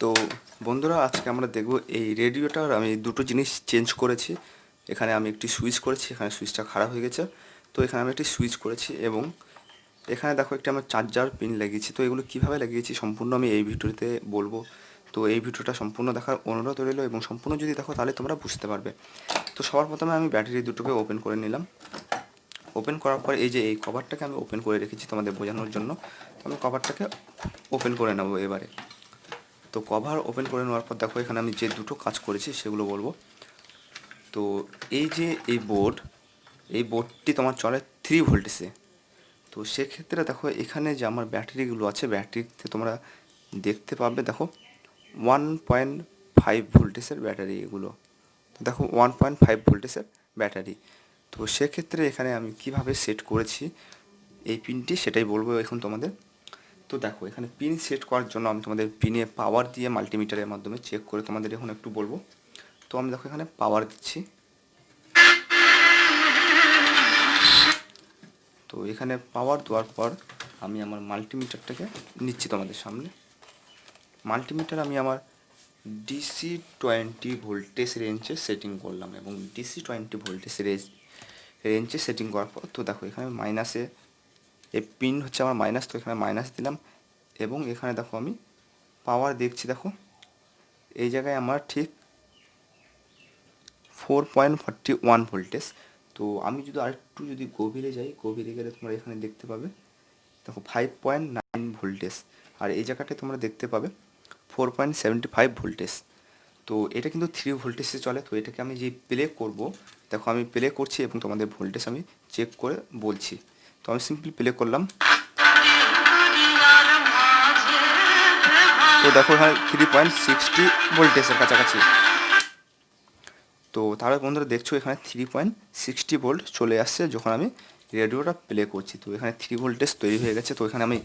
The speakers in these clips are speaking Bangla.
তো বন্ধুরা, আজকে আমরা দেখব এই রেডিওটার আমি দুটো জিনিস চেঞ্জ করেছি। এখানে আমি একটি সুইচ করেছি, এখানে সুইচটা খারাপ হয়ে গেছে, তো এখানে আমি একটি সুইচ করেছি এবং এখানে দেখো একটা আমার চার্জার পিন লাগিয়েছি। তো এগুলো কীভাবে লাগিয়েছি সম্পূর্ণ আমি এই ভিডিওতে বলবো। তো এই ভিডিওটা সম্পূর্ণ দেখার অনুরোধ রইল এবং সম্পূর্ণ যদি দেখো তাহলে তোমরা বুঝতে পারবে। তো সবার প্রথমে আমি ব্যাটারি দুটোকে ওপেন করে নিলাম। ওপেন করার পর এই যে এই কভারটাকে আমি ওপেন করে রেখেছি তোমাদের বোঝানোর জন্য। তো আমি কভারটাকে ওপেন করে নেবো এবারে। তো কভার ওপেন করে নেওয়ার পর দেখো এখানে আমি যে দুটো কাজ করেছি সেগুলো বলবো। তো এই যে এই বোর্ডটি তোমার চলে 3 ভোল্টেজে। তো সেক্ষেত্রে দেখো এখানে যে আমার ব্যাটারিগুলো আছে, ব্যাটারিতে তোমরা দেখতে পাবে দেখো 1.5 ভোল্টেজের ব্যাটারি এগুলো। তো দেখো 1.5 ভোল্টেজের ব্যাটারি। তো সেক্ষেত্রে এখানে আমি কিভাবে সেট করেছি এই পিনটি সেটাই বলবো এখন তোমাদের। তো দেখো এখানে পিন সেট করার জন্য আমি তোমাদের পিনে পাওয়ার দিয়ে মাল্টিমিটারের মাধ্যমে চেক করে তোমাদের এখন একটু বলবো। তো আমি দেখো এখানে পাওয়ার দিচ্ছি। তো এখানে পাওয়ার দেওয়ার পর আমি আমার মাল্টিমিটারটাকে নিচ্ছি তোমাদের সামনে। মাল্টিমিটার আমি আমার DC 20 ভোল্টেজ রেঞ্জে সেটিং করলাম এবং DC 20 ভোল্টেজ রেঞ্জে সেটিং করার পর তো দেখো এখানে মাইনাসে এই পিন হচ্ছে আমার মাইনাস, তো এখানে মাইনাস দিলাম এবং এখানে দেখো আমি পাওয়ার দেখছি। দেখো এই জায়গায় আমার ঠিক 4.41 ভোল্টেজ। তো আমি যদি আরেকটু যদি গভীরে যাই, গভীরে গেলে তোমরা এখানে দেখতে পাবে দেখো 5.9 ভোল্টেজ। আর এই জায়গাটায় তোমরা দেখতে পাবে 4.75 ভোল্টেজ। তো এটা কিন্তু 3 ভোল্টেজে চলে। তো এটাকে আমি যে প্লে করব, দেখো আমি প্লে করছি এবং তোমাদের ভোল্টেজ আমি চেক করে বলছি। তো আমি সিম্পলি প্লে করলাম। তো দেখো এখানে 3.60 ভোল্টেজের কাছাকাছি। তো তাহলে বন্ধুরা দেখছো এখানে 3.60 ভোল্ট চলে আসছে যখন আমি রেডিওটা প্লে করছি। তো এখানে 3 ভোল্টেজ তৈরি হয়ে গেছে। তো এখানে আমি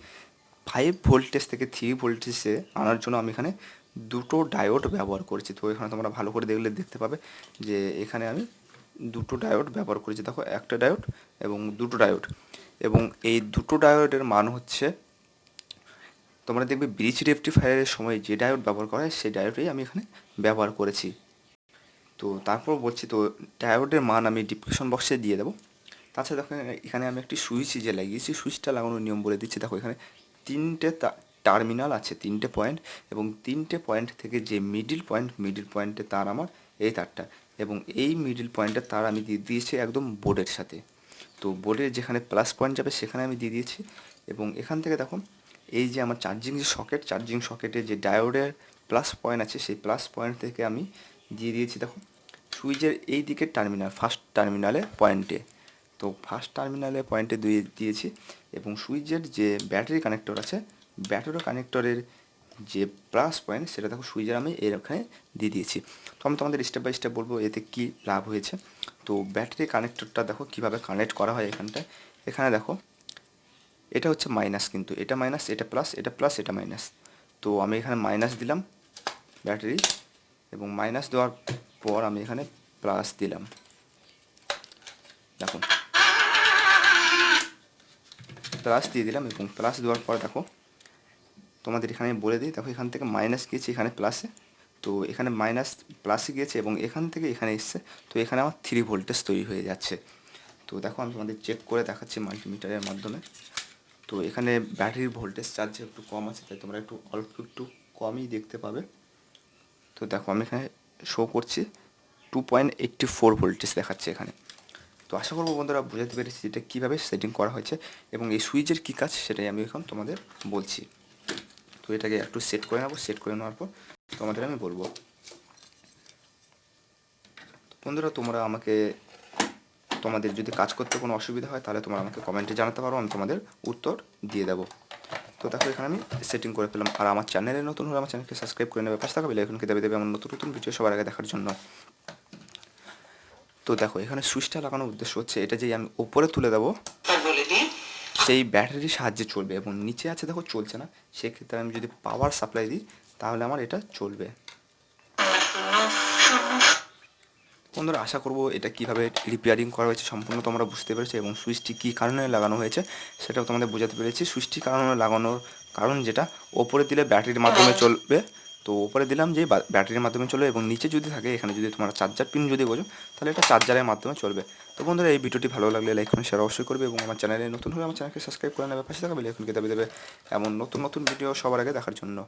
5 ভোল্টেজ থেকে 3 ভোল্টেজে আনার জন্য আমি এখানে দুটো ডায়োড ব্যবহার করেছি। তো এখানে তোমরা ভালো করে দেখলে দেখতে পাবে যে এখানে আমি দুটো ডায়োড ব্যবহার করেছি। দেখো একটা ডায়োড এবং দুটো ডায়োড, এবং এই দুটো ডায়োডের মান হচ্ছে, তোমরা দেখবে ব্রিজ রেকটিফায়ারের সময় যে ডায়োড ব্যবহার করা হয় সেই ডায়োডই আমি এখানে ব্যবহার করেছি। তো তারপর বলছি, তো ডায়োডের মান আমি ডিসক্রিপশন বক্সে দিয়ে দেবো। তাছাড়া দেখো এখানে আমি একটি সুইচ যে লাগিয়েছি, সুইচটা লাগানোর নিয়ম বলে দিচ্ছি। দেখো এখানে তিনটে টার্মিনাল আছে, তিনটে পয়েন্ট, এবং তিনটে পয়েন্ট থেকে যে মিডিল পয়েন্টে তার আমার এই তারটা, এবং এই মিডিল পয়েন্টের তার আমি দিয়ে দিয়েছি একদম বোর্ডের সাথে। তো বোর্ডের যেখানে প্লাস পয়েন্ট যাবে সেখানে আমি দিয়ে দিয়েছি। এবং এখান থেকে দেখো এই যে আমার চার্জিং সকেটে যে ডায়োডের প্লাস পয়েন্ট আছে সেই প্লাস পয়েন্ট থেকে আমি দিয়ে দিয়েছি দেখো সুইচের এই দিকের টার্মিনাল, ফার্স্ট টার্মিনালের পয়েন্টে। তো ফার্স্ট টার্মিনালের পয়েন্টে দিয়েছি এবং সুইচের যে ব্যাটারি কানেক্টর আছে, ব্যাটারি কানেক্টরের যে প্লাস পয়েন্ট সেটা দেখো সুইচের আমি এখানে দিয়ে দিয়েছি। তো আমি তোমাদের স্টেপ বাই স্টেপ বলবো এতে কী লাভ হয়েছে। তো ব্যাটারি কানেক্টরটা দেখো কীভাবে কানেক্ট করা হয় এখানটায়। এখানে দেখো এটা হচ্ছে মাইনাস, কিন্তু এটা মাইনাস, এটা প্লাস, এটা প্লাস, এটা মাইনাস। তো আমি এখানে মাইনাস দিলাম ব্যাটারি, এবং মাইনাস দেওয়ার পর আমি এখানে প্লাস দিলাম। দেখো প্লাস দিয়ে দিলাম, এবং প্লাস দেওয়ার পর দেখো তোমাদের এখানে বলে দিই, দেখো এখান থেকে মাইনাস গিয়েছে এখানে প্লাসে, তো এখানে মাইনাস প্লাসে গিয়েছে এবং এখান থেকে এখানে এসছে। তো এখানে আমার 3 ভোল্টেজ তৈরি হয়ে যাচ্ছে। তো দেখো আমি তোমাদের চেক করে দেখাচ্ছি মাল্টিমিটারের মাধ্যমে। তো এখানে ব্যাটারির ভোল্টেজ চার্জ একটু কম আছে, তাই তোমরা একটু কমই দেখতে পাবে। তো দেখো আমি এখানে শো করছি 2.84 ভোল্টেজ দেখাচ্ছে এখানে। তো আশা করবো বন্ধুরা বুঝাতে পেরেছি এটা কীভাবে সেটিং করা হয়েছে এবং এই সুইচের কী কাজ সেটাই আমি এখন তোমাদের বলছি। তো এটাকে একটু সেট করে নেবো, সেট করে নেওয়ার পর তোমাদের আমি বলবো। বন্ধুরা তোমরা আমাকে, তোমাদের যদি কাজ করতে কোনো অসুবিধা হয় তাহলে তোমরা আমাকে কমেন্টে জানাতে পারো, আমি তোমাদের উত্তর দিয়ে দেবো। তো দেখো এখানে আমি সেটিং করে ফেলাম। আর আমার চ্যানেলে নতুন হলে আমার চ্যানেলকে সাবস্ক্রাইব করে নেবে, পাশে থাকা বেল আইকনকে দাবিয়ে দেবে আমার নতুন ভিডিও সবার আগে দেখার জন্য। তো দেখো এখানে সুইচটা লাগানোর উদ্দেশ্য হচ্ছে এটা যে আমি ওপরে তুলে দেবো সেই ব্যাটারির সাহায্যে চলবে, এবং নিচে আছে দেখো চলছে না, সেক্ষেত্রে আমি যদি পাওয়ার সাপ্লাই দিই তাহলে আমার এটা চলবে। বন্ধুরা আশা করবো এটা কীভাবে রিপেয়ারিং করা হয়েছে সম্পূর্ণ তোমরা বুঝতে পেরেছো, এবং সুইচটি কী কারণে লাগানো হয়েছে সেটাও তোমাদের বোঝাতে পেরেছি। সুইচটি লাগানোর কারণ যেটা ওপরে দিলে ব্যাটারির মাধ্যমে চলবে, তো ওপরে দিলাম যে ব্যাটারির মাধ্যমে চলবে, এবং নিচে যদি থাকে এখানে যদি তোমার চার্জার পিন যদি বোঝো তাহলে এটা চার্জারের মাধ্যমে চলবে। তো বন্ধুরা এই ভিডিওটি ভালো লাগলে লাইক করুন, শেয়ার অবশ্যই করবে, এবং আমার চ্যানেলে নতুন হলে আমার চ্যানেলকে সাবস্ক্রাইব করে নেবে, পাশে থাকা বেল আইকনকে দাবিয়ে দেবে এমন নতুন নতুন ভিডিও সবার আগে দেখার জন্য।